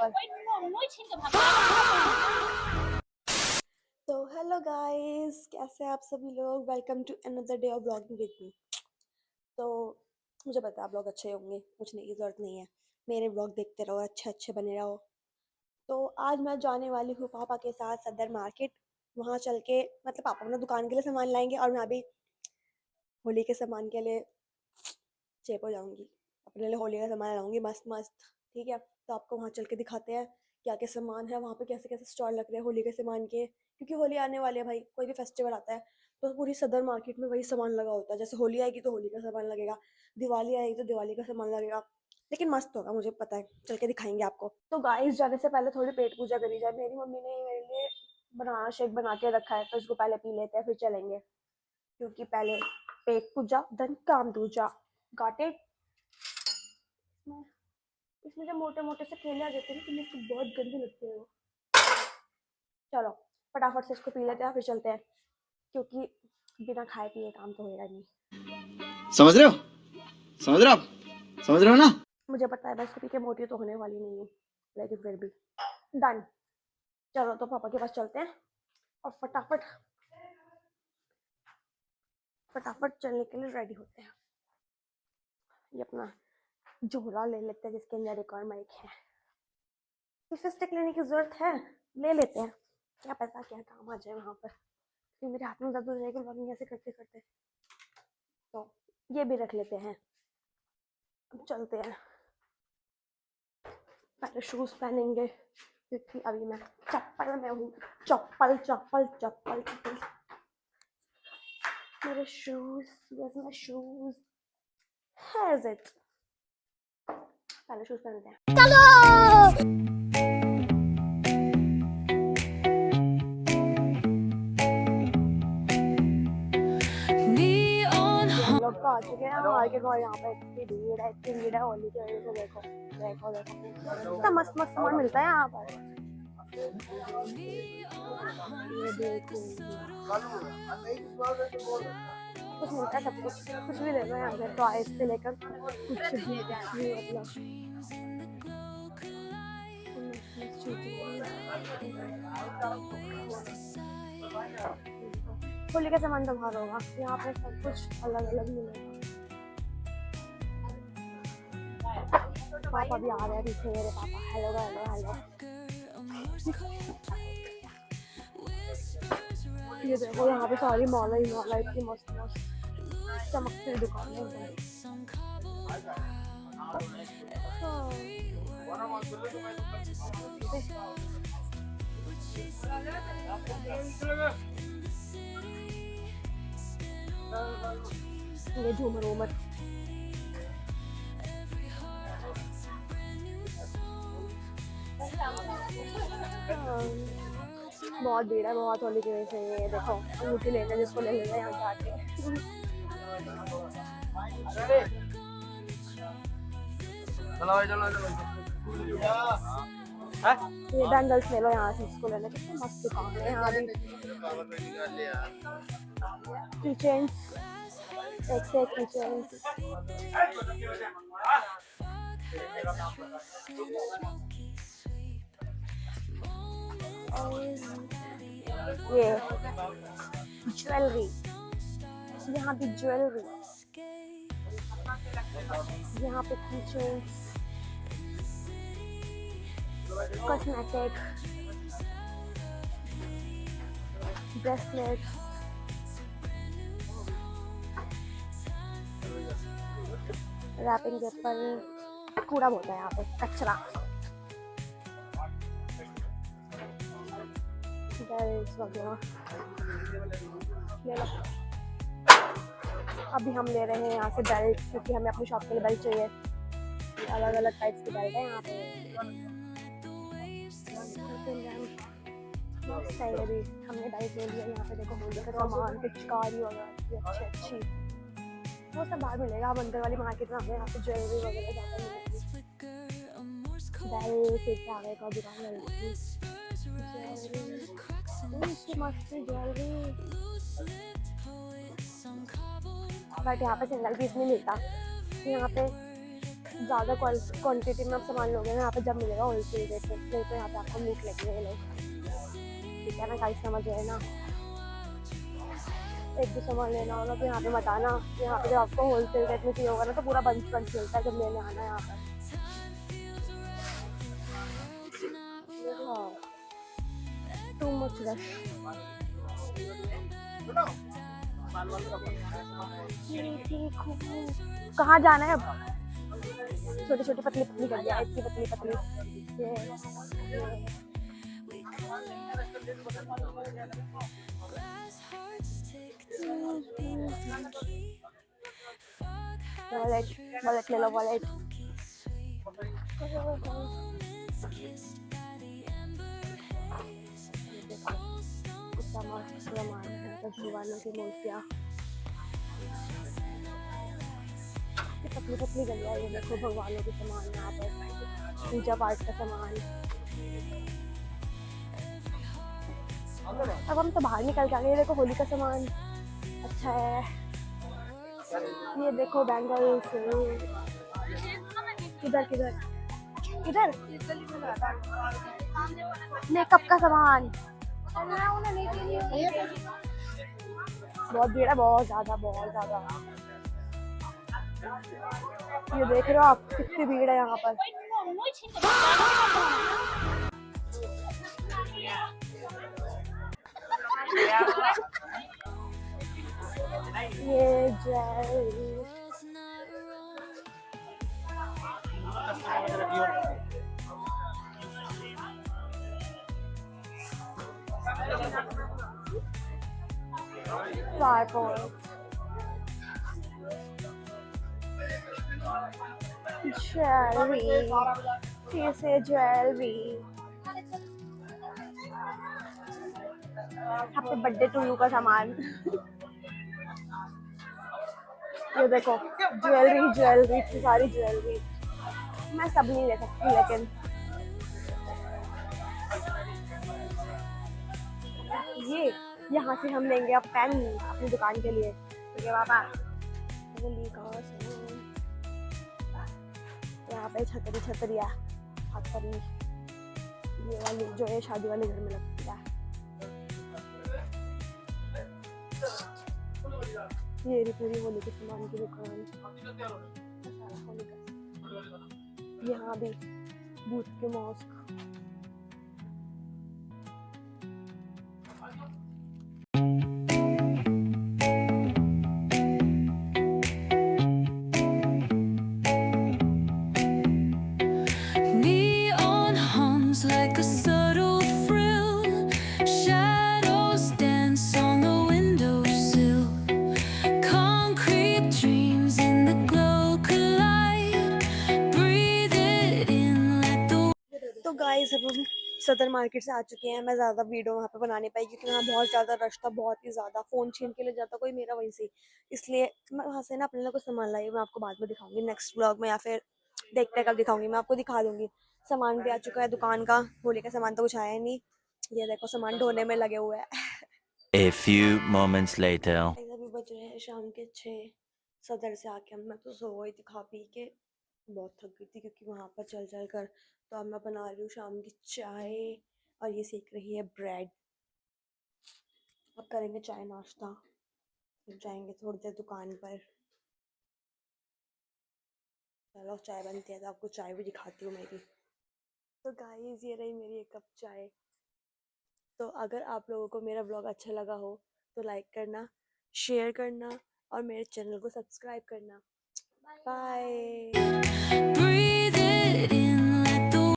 पर। तो hello guys, कैसे हैं आप सभी लोग। Welcome to another day of blogging with me. तो मुझे पता है आप लोग अच्छे होंगे, कुछ नहीं की ज़रूरत नहीं है, मेरे ब्लॉग देखते रहो, अच्छे अच्छे बने रहो। तो आज मैं जाने वाली हूँ पापा के साथ सदर मार्केट। वहाँ चल के मतलब पापा अपना दुकान के लिए सामान लाएंगे और मैं अभी होली के सामान के लिए चेप हो जाऊँगी, अपने लिए होली का सामान लाऊंगी मस्त मस्त। ठीक है, तो आपको वहाँ चल के दिखाते हैं क्या क्या सामान है वहाँ पे, कैसे कैसे स्टॉल लग रहे हैं होली के सामान के, क्योंकि होली आने वाली है भाई। कोई भी फेस्टिवल आता है तो पूरी सदर मार्केट में वही सामान लगा होता है। जैसे होली आएगी तो होली का सामान लगेगा, दिवाली आएगी तो दिवाली का सामान लगेगा। लेकिन मस्त होगा, मुझे पता है, चल के दिखाएंगे आपको। तो गाइस, जाने से पहले थोड़ी पेट पूजा करी जाए। मेरी मम्मी ने मेरे लिए बनाना शेक बना के रखा है, तो इसको पहले पी लेते हैं फिर चलेंगे, क्योंकि पहले पेट पूजा देन काम दूजा। Got it. इसमें जब मोटे मोटे से केले आ जाते हैं तो मुझे बहुत गंदी लगती है वो। चलो फटाफट से इसको पी लेते हैं फिर चलते हैं, क्योंकि बिना खाए पिए काम तो होएगा नहीं। समझ रहे हो? समझ रहे हो आप? समझ रहे हो ना? मुझे पता है मैं इसको पी के मोटी तो होने वाली नहीं हूँ, लेकिन फिर भी डन। चलो तो पापा के पास चलते हैं और फटाफट फटाफट चलने के लिए रेडी होते हैं। ये अपना झोला ले लेते हैं जिसके अंदर एक और माइक है। किस स्टिक लेने की जरूरत है, ले लेते हैं, क्या पता क्या काम आ जाए वहाँ पर। फिर मेरे हाथ में दर्द हो जाएगा ब्लॉगिंग ऐसे करते करते। तो ये भी रख लेते हैं। अब चलते हैं, पहले शूज पहनेंगे क्योंकि अभी मैं चप्पल में हूँ। चप्पल चप्पल चप्पल चप्पल। मेरे shoes, where's my shoes? Here is it. पहले शूज पहनते हैं। चलो लोग तो आ चुके हैं मार्केट में। यहाँ पे इतनी भीड़ है होली की वजह से। देखो देखो देखो इतना मस्त मस्त सामान मिलता है यहाँ पर। ये देखो कुछ मिलता है, सब कुछ भी ले लो यहाँ पे, टॉयज से लेकर कुछ भी मतलब। होली का सामान तो बाहर होगा, यहाँ पे सब कुछ अलग अलग मिलेगा। पापा भी आ रहे हैं पीछे, मेरे पापा। Hello hello hello. ये देखो यहाँ पे सारी मॉल ही मॉल है, इतनी मस्त मस्त चमकती हुई दुकान है। ये झूमर उमर बहुत भीड़ है, बहुत होली की वजह से। ये देखो अंगूठी लेना जिसको ले लेना यहाँ जाके। ये बैंगल्स ले लो यहाँ से, इसको लेना। कितनी मस्त दुकान है यहाँ भी। की चेन्स, एक से एक की चेन्स। ये ज्वेलरी, यहाँ भी ज्वेलरी, यहाँ पे की chains, cosmetic, bracelets, wrapping paper. कूड़ा बहुत है यहाँ पे, कचरा। वगैरह ले लो। अभी हम ले रहे हैं यहाँ से बेल्ट, क्योंकि हमें अपनी शॉप के लिए बेल्ट चाहिए। अलग अलग टाइप्स की बेल्ट है यहाँ पे। ये भी हमने बेल्ट ले लिया। यहाँ पे देखो होली का सामान, पिचकारी वगैरह अच्छी अच्छी, वो सब बाहर मिलेगा। हम अंदर वाली मार्केट में हमें यहाँ पे ज्वेलरी वगैरह ज़्यादा मिलेगी। बेल्ट फिर आगे का दुकान मिलेगी, मस्त ज्वेलरी। बट यहाँ पे सिंगल पीस नहीं मिलता, यहाँ पे ज़्यादा क्वांटिटी में आप सामान लोगे ना यहाँ पे जब मिलेगा होलसेल रेट में, नहीं तो यहाँ पे आपको लूट लेंगे ये लोग। ठीक है ना गाइस, समझ रहे ना। एक भी सामान लेना होगा तो यहाँ पे मत आना। यहाँ पे जब आपको होलसेल रेट में चाहिए होगा ना तो पूरा बंच बंच मिलता है जब लेने आना यहाँ पर। हाँ, टू मच रश। कहाँ जाना है अब? छोटी छोटी पतली पतली कर दिया, इतनी पतली पतली। वॉलेट वॉलेट ले लो, वॉलेट। कितना मस्त सामान है, भगवानों की मूर्तियाँ। पतली पतली गलियाँ, ये देखो भगवानों के सामान यहाँ पर, पूजा पाठ का सामान। अब हम तो बाहर निकल के आ गए। देखो होली का सामान अच्छा है। ये देखो बैंगल्स। किधर किधर किधर मेकअप का सामान। बहुत भीड़ है, बहुत ज्यादा बहुत ज्यादा। ये देख रहे हो आप कितनी भीड़ है यहाँ पर। ये ज्वेलरी ज्वेलरी, फिर से jewellery. Happy birthday to you का सामान। ये देखो ज्वेलरी ज्वेलरी, इतनी सारी ज्वेलरी। मैं सब नहीं ले सकती लेकिन ये यहाँ से हम लेंगे अब पेन अपनी दुकान के लिए। ठीक है पापा। यहाँ पे छतरी छतरिया छतरी, ये वाली जो है शादी वाले घर में लगती है। ये रही पूरी होली के सामान की दुकान। यहाँ भी बूथ के mask. Like a subtle thrill, shadows dance on the windowsill. Concrete dreams in the glow collide. Breathe it in, let the. तो गाइस अब हम सदर मार्केट से आ चुके हैं। मैं ज़्यादा वीडियो वहाँ पे बना नहीं पाई क्योंकि वहाँ बहुत ज़्यादा रश था, बहुत ही ज़्यादा। फ़ोन छीन के ले जाता कोई मेरा वहीं से, इसलिए मैं वहाँ से ना अपने लिए कुछ सामान लाई। मैं आपको बाद में दिखाऊंगी नेक्स्ट व्लॉग में, या फिर देखते कब दिखाऊंगी। मैं आपको दिखा दूंगी। सामान भी आ चुका है दुकान का। होली का सामान तो कुछ आया ही नहीं। ये देखो सामान ढोने में लगे हुए हैं। A few moments later. अभी बज रहे हैं शाम के 6। सदर से आके मैं तो सो गई थी खा पी के, बहुत थक गई थी क्योंकि वहाँ पर चल चल कर। तो अब मैं बना रही हूँ शाम की चाय और ये सेक रही है ब्रेड। अब करेंगे चाय नाश्ता, फिर जाएंगे थोड़ी देर दुकान पर। चलो चाय बनती है तो आपको चाय भी दिखाती हूँ मेरी। तो गाइस ये रही मेरी एक कप चाय। तो अगर आप लोगों को मेरा ब्लॉग अच्छा लगा हो तो लाइक करना, शेयर करना और मेरे चैनल को सब्सक्राइब करना। बाय।